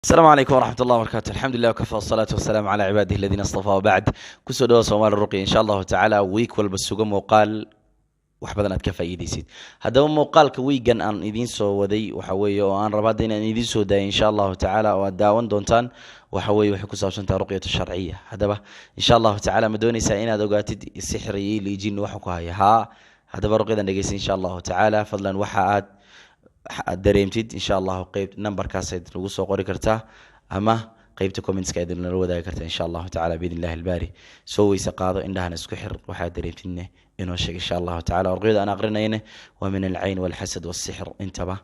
السلام عليكم ورحمة الله وبركاته. الحمد لله وكفى والصلاة والسلام على عباده الذين اصطفى وبعد kusoo dhawaad Soomaali Ruqi insha Allah ta'ala week walba sugo muuqaal wax badan aad ka faa'iideysid. Hadaba muuqaalka weegan aan idin soo waday waxa weeye oo aan rabaa inaan idin soo daayo insha Allah ta'ala oo aad daawan doontaan waxa weeye wax ku saabsan ruqyada sharciya. Hadaba insha Allah ta'ala ma doonaysaa inaad ogaatid sixriyi liijin wax ku haya hadaba ruqyadan dhageysan insha Allah ta'ala fadlan waxa aad dareemtid insha Allah qayb numberkaas aad lagu soo qori kartaa ama qaybta comments ka idin la wadaagi kartaa insha Allah ta'ala biidillah albari soo weysa qaado indhahan isku xir waxa dareemtidna inoo sheeg insha Allah ta'ala ruqyada aan aqrinayna wa min al-ayn wal hasad was sihr intaba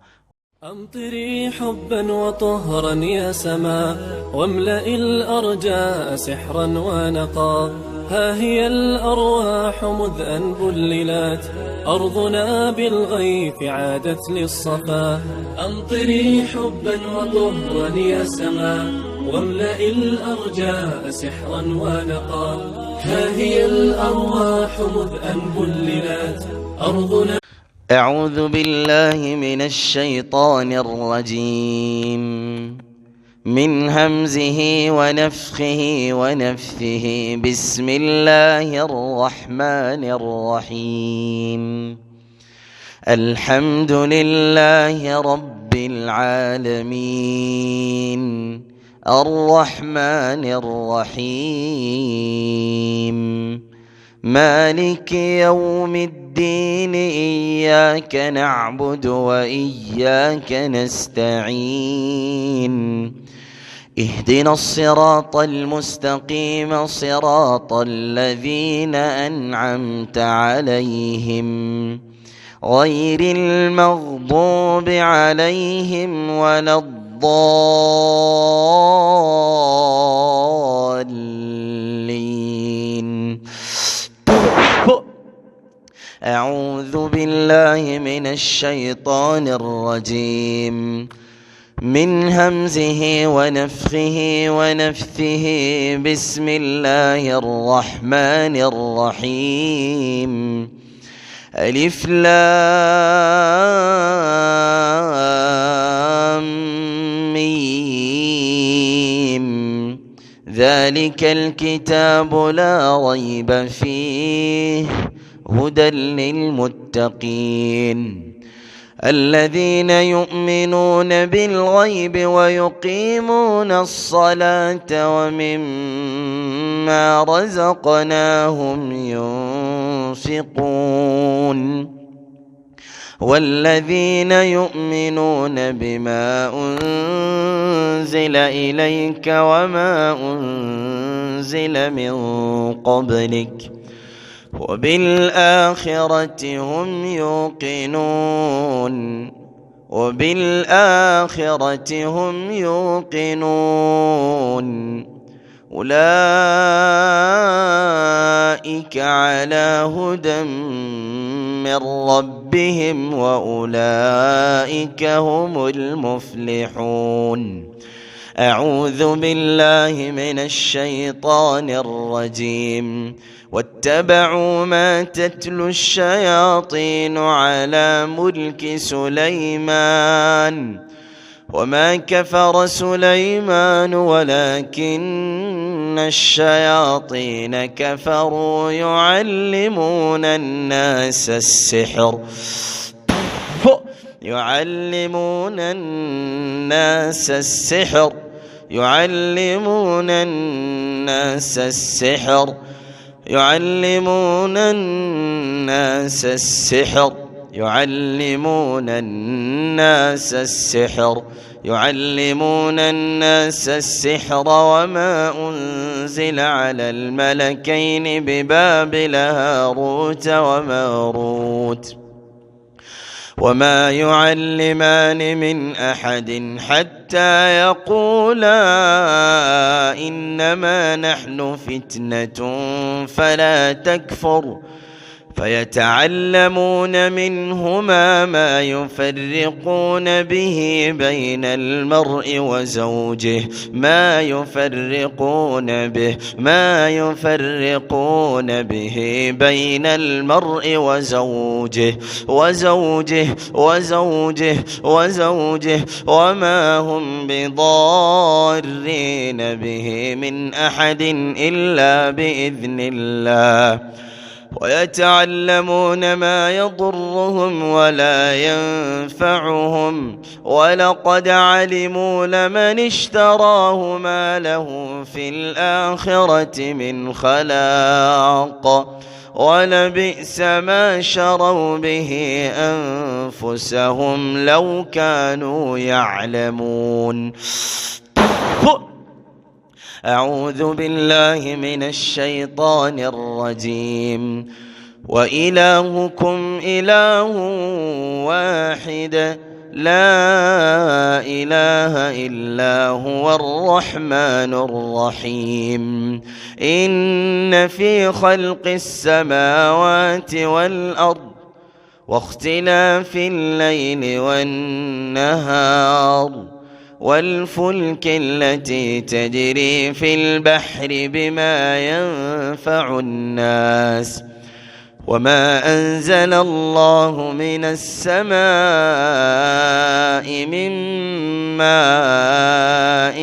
أمطري حبا وطهرا يا سما واملئ الأرجاء سحرا ونقا ها هي الأرواح مذ أن بللت أرضنا بالغيث عادت للصفا أمطري حبا وطهرا يا سما واملئ الأرجاء سحرا ونقا ها هي الأرواح مذ أن بللت أرضنا. أعوذ بالله من الشيطان الرجيم من همزه ونفخه ونفثه بسم الله الرحمن الرحيم الحمد لله رب العالمين الرحمن الرحيم مالك يوم الدين إياك نعبد وإياك نستعين اهدنا الصراط المستقيم صراط الذين أنعمت عليهم غير المغضوب عليهم ولا الضالين. أعوذ بالله من الشيطان الرجيم من همزه ونفخه ونفثه بسم الله الرحمن الرحيم ألف لام ميم ذلك الكتاب لا ريب فيه هدى للمتقين الذين يؤمنون بالغيب ويقيمون الصلاة ومما رزقناهم ينفقون والذين يؤمنون بما أنزل إليك وما أنزل من قبلك وبالآخرة هم يوقنون أولئك على هدى من ربهم وأولئك هم المفلحون. أعوذ بالله من الشيطان الرجيم واتبعوا ما تتلو الشياطين على ملك سليمان وما كفر سليمان ولكن الشياطين كفروا يعلمون الناس السحر يعلمون الناس السحر يعلمون الناس السحر يعلمون الناس السحر يعلمون الناس السحر يعلمون الناس السحر وما أنزل على الملكين ببابل هاروت وماروت وما يعلمان من أحد حتى يقولا إنما نحن فتنة فيتعلمون منهما ما يفرقون به بين المرء وزوجه ما يفرقون به بين المرء وزوجه وما هم بضارين به من أحد إلا بإذن الله ويتعلمون ما يضرهم ولا ينفعهم ولقد علموا لمن اشتراه ما له في الآخرة من خلاق ولبئس ما شروا به أنفسهم لو كانوا يعلمون. أعوذ بالله من الشيطان الرجيم. وإلهكم إله واحد لا إله إلا هو الرحمن الرحيم. إن في خلق السماوات والأرض واختلاف الليل والنهار والفلك التي تجري في البحر بما ينفع الناس وما أنزل الله من السماء من ماء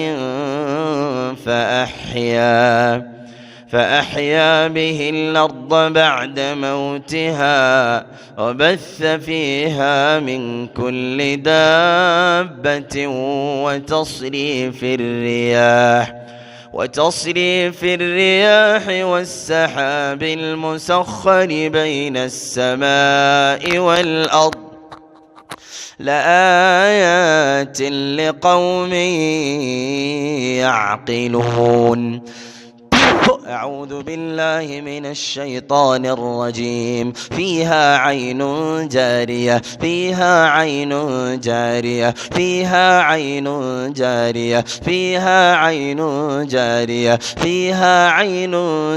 فأحيا به الأرض بعد موتها وبث فيها من كل دابة وتصريف الرياح والسحاب المسخر بين السماء والأرض لآيات لقوم يعقلون. أعوذ بالله من الشيطان الرجيم. فيها عين جارية فيها عين جارية فيها عين جارية فيها عين جارية فيها عين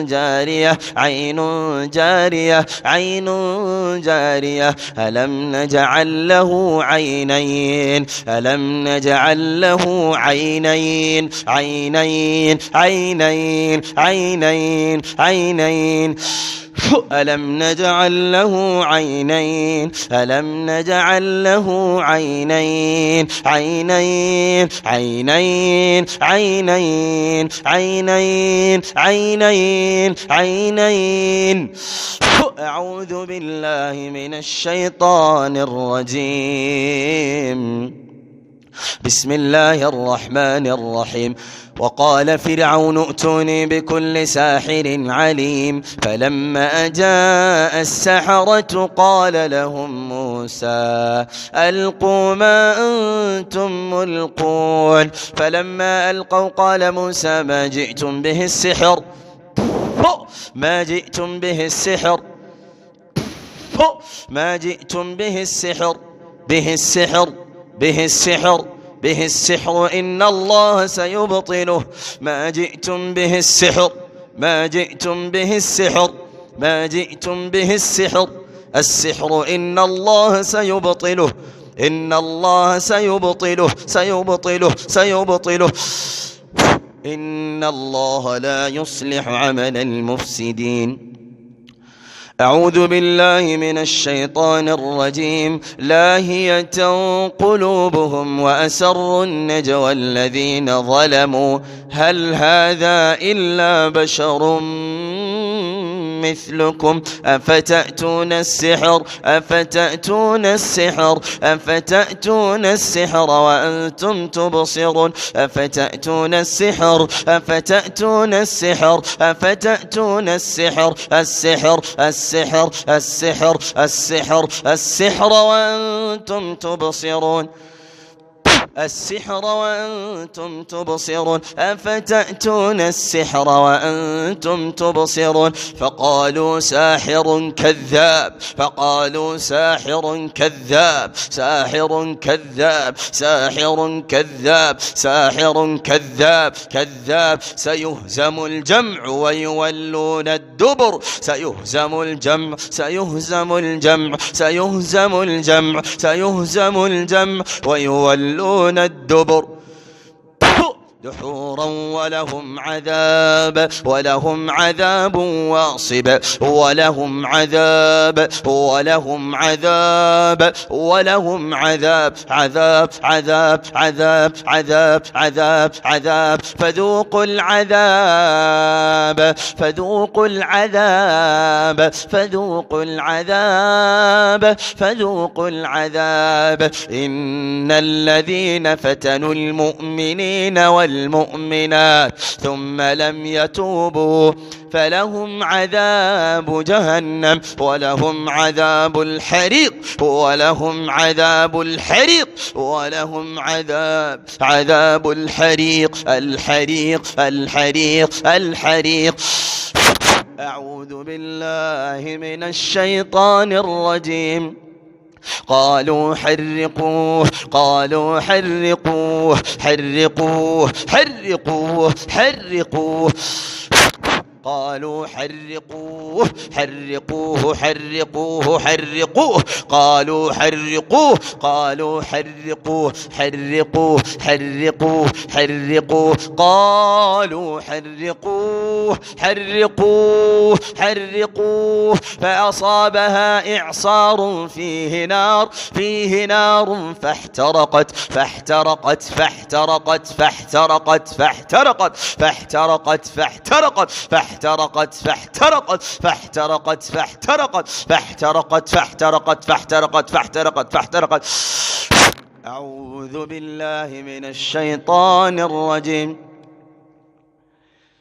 جارية عين جارية عين جارية. ألم نجعل له عينين ألم نجعل له عينين عينين عينين عينين عينين ألم نجعل له عينين ألم نجعل له عينين عينين عينين عينين عينين عينين عينين. أعوذ بالله من الشيطان الرجيم. بسم الله الرحمن الرحيم. وقال فرعون ائتوني بكل ساحر عليم. فلما جاء السحرة قال لهم موسى ألقوا ما أنتم ملقون. فلما ألقوا قال موسى ما جئتم به السحر ما جئتم به السحر ما جئتم به السحر به السحر به السحر به السحر إن الله سيبطله. ما جئتم به السحر ما جئتم به السحر ما جئتم به السحر السحر إن الله سيبطله إن الله سيبطله سيبطله سيبطله. إن الله لا يصلح عمل المفسدين. أعوذ بالله من الشيطان الرجيم. لاهية قلوبهم وأسروا النجوى الذين ظلموا هل هذا إلا بشر مثلكم أفتأتون السحر أفتأتون السحر أفتأتون السحر وأنتم تبصرون أفتأتون السحر أفتأتون السحر أفتأتون السحر السحر السحر السحر السحر السحر وأنتم تبصرون. السحر وأنتم تبصرون أفتأتون السحر وأنتم تبصرون فقالوا ساحر كذاب فقالوا ساحر كذاب ساحر كذاب ساحر كذاب ساحر كذاب كذاب سيهزم الجمع ويولون الدبر سيهزم الجمع سيهزم الجمع سيهزم الجمع سيهزم الجمع ويولون الدبر دحورا ولهم عذاب واصب ولهم عذاب عذاب فذوقوا العذاب فذوقوا العذاب فذوقوا العذاب فذوقوا العذاب إن الذين فتنوا المؤمنين والمؤمنات ثم لم يتوبوا فلهم عذاب جهنم ولهم عذاب الحريق ولهم عذاب الحريق ولهم عذاب الحريق الحريق أعوذ بالله من الشيطان الرجيم قالوا حرقوه قالوا حرقوه حرقوه حرقوه حرقوه قالوا حرقوه حرقوه حرقوه حرقوه قالوا حرقوه قالوا حرقوه حرقوه حرقوه حرقوه قالوا حرقوه حرقوه حرقوه فأصابها إعصار فيه نار فاحترقت فاحترقت فاحترقت فاحترقت فاحترقت فاحترقت فاحترقت فاحترقت فاحترقت فاحترقت فاحترقت فاحترقت فاحترقت فاحترقت فاحترقت فاحترقت أعوذ بالله من الشيطان الرجيم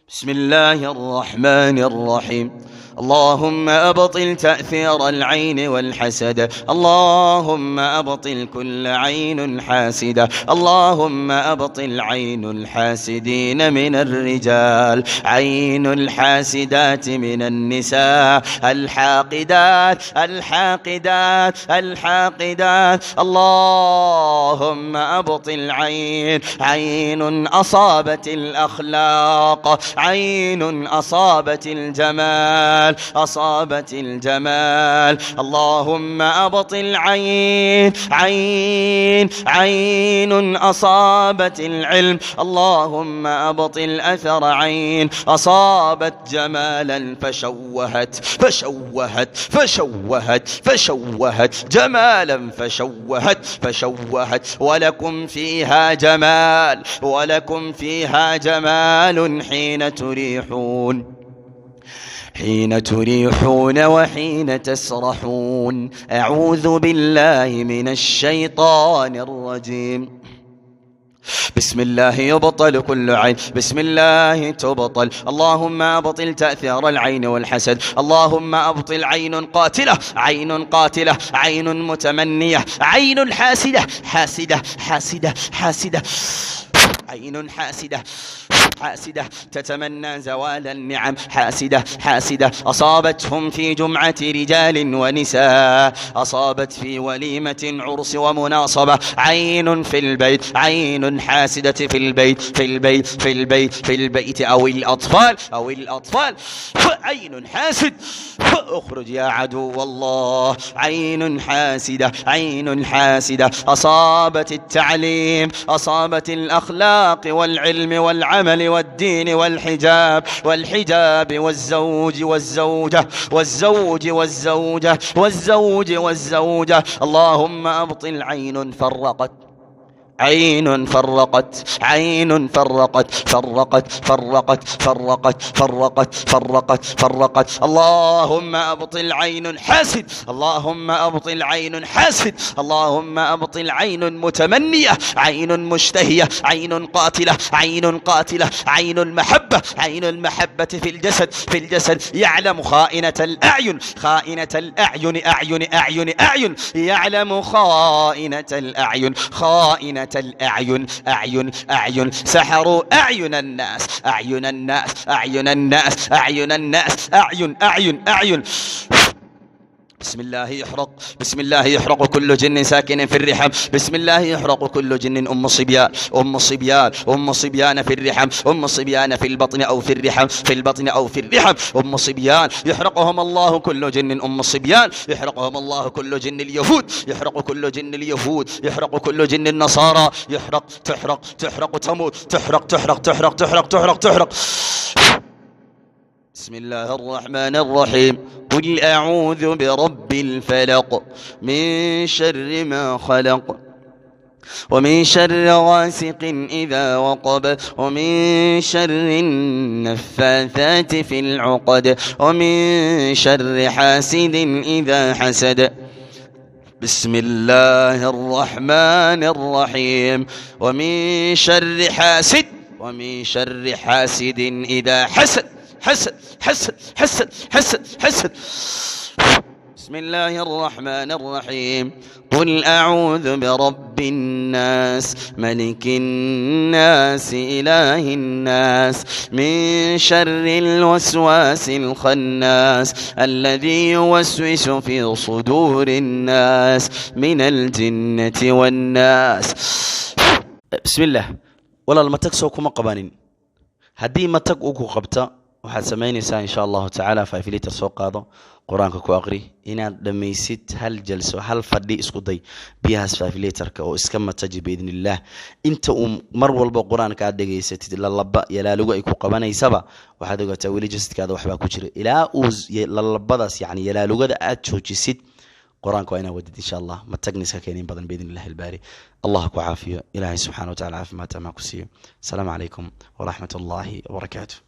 بسم الله الرحمن الرحيم اللهم أبطل تأثير العين والحسد اللهم أبطل كل عين حاسدة اللهم أبطل عين الحاسدين من الرجال عين الحاسدات من النساء الحاقدات الحاقدات الحاقدات اللهم أبطل عين أصابت الأخلاق عين أصابت الجمال أصابت الجمال اللهم أبطل عين أصابت العلم اللهم أبطل أثر عين أصابت جمالا فشوهت جمالا فشوهت ولكم فيها جمال حين تريحون وحين تسرحون أعوذ بالله من الشيطان الرجيم بسم الله يبطل كل عين بسم الله تبطل اللهم أبطل تأثير العين والحسد اللهم أبطل عين قاتلة عين متمنية عين حاسدة عين حاسدة تتمنى زوال النعم حاسدة أصابتهم في جمعة رجال ونساء أصابت في وليمة عرس ومناصبة عين في البيت عين حاسدة في البيت أو الأطفال عين حاسد اخرج يا عدو الله عين حاسدة أصابت التعليم أصابت الأخلاق والعلم والعمل والدين والحجاب والزوجة اللهم أبطل عين فرقت اللهم أبطل عين حاسد اللهم أبطل عين حاسد اللهم أبطل عين متمنية عين مشتهية عين قاتلة عين المحبة في الجسد يعلم خائنة الأعين يعلم خائنة طافية الأعين أعين أعين سحروا أعين الناس أعين الناس أعين الناس أعين الناس أعين أعين أعين. بسم الله يحرق بسم الله يحرق كل جن ساكن في الرحم. بسم الله يحرق كل جن أم صبيان أم صبيان أم صبيان في الرحم أم صبيان في البطن أو في الرحم في البطن أو في الرحم أم صبيان يحرقهم الله كل جن أم صبيان يحرقهم الله كل جن اليهود يحرق كل جن اليهود يحرق كل جن النصارى يحرق تحرق تحرق تموت تحرق تحرق تحرق تحرق تحرق تحرق. بسم الله الرحمن الرحيم قل أعوذ برب الفلق من شر ما خلق ومن شر غاسق إذا وقب ومن شر النفاثات في العقد ومن شر حاسد إذا حسد. بسم الله الرحمن الرحيم ومن شر حاسد ومن شر حاسد إذا حسد حسد حسد حسد حسد حسد. بسم الله الرحمن الرحيم قل أعوذ برب الناس ملك الناس إله الناس من شر الوسواس الخناس الذي يوسوس في صدور الناس من الجنة والناس. بسم الله ولا المتك سوكما قبانين هدي متك أوكو قبتا waxaad samaynaysaa insha allahu tacaala 5 litir soo qaado quraanka ku aqri inaad dhamaysid hal jalso hal fadhi isku day biyahaas 5 litirka oo iska mataji biidnillah inta mar walba quraanka aad dhageysatid laba yalaaluga ay ku qabanaysaba waxaad ogaataa weli jasadkaada waxba ku jira ilaa uu labadaas yani yalaalugada aad joojisid quraanka waa inaad wadid insha allah ma tagniska keenin badan biidnillah albaari allah ku caafiyo ilaahay subhanahu wa ta'ala caafimaad ma ku siiyo. Assalamu alaykum wa rahmatullahi wa barakatuh.